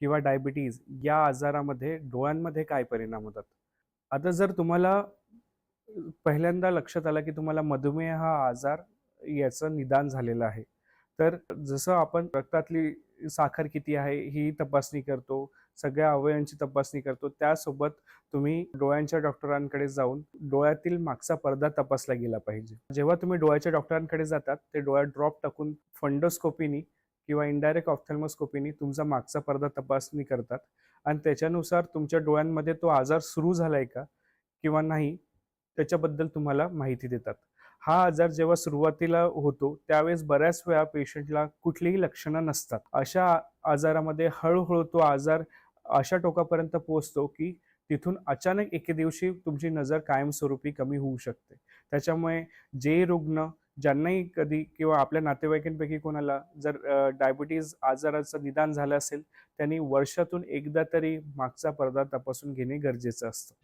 किंवा डायबिटीज या आजारामध्ये डोळ्यांमध्ये काय परिणाम होतात? आता जर तुम्हाला पहिल्यांदा लक्षात आलं की तुम्हाला मधुमेह हा आजार याचं निदान झालेलं आहे. तर जसं आपण रक्तातली साखर किती आहे ही तपासणी करतो, सगळ्या अवयवांची तपासणी करतो, त्यासोबत तुम्ही डोळ्यांच्या डॉक्टरांकडे जाऊन डोळ्यातील मागचा पडदा तपासला गेला पाहिजे. जेव्हा तुम्ही डोळ्याच्या डॉक्टरांकडे जातात, ते डोळ्यात ड्रॉप टाकून फंडोस्कोपीनी किंवा इनडायरेक्ट ऑप्थॅल्मोस्कोपीनी तुमचा मागचा पडदा तपासणी करतात आणि त्याच्यानुसार तुमच्या डोळ्यांमध्ये तो आजार सुरू झालाय का किंवा नाही त्याच्याबद्दल तुम्हाला माहिती देतात. हा आजार जेव्हा सुरुवातीला होतो त्यावेळेस बऱ्याच वेळा पेशंटला कुठलीही लक्षणं नसतात. अशा आजारामध्ये हळू-हळू तो आजार अशा टोकापर्यंत पोहोचतो की तिथून अचानक एके दिवशी तुमची नजर कायमस्वरूपी कमी होऊ शकते. त्याच्यामुळे जे रुग्ण ज्यांनाही कधी किंवा आपल्या नातेवाईकांपैकी कोणाला जर डायबिटीज आजाराचं निदान झालं असेल, त्यांनी वर्षातून एकदा तरी मागचा पडदा तपासून घेणे गरजेचं असतं.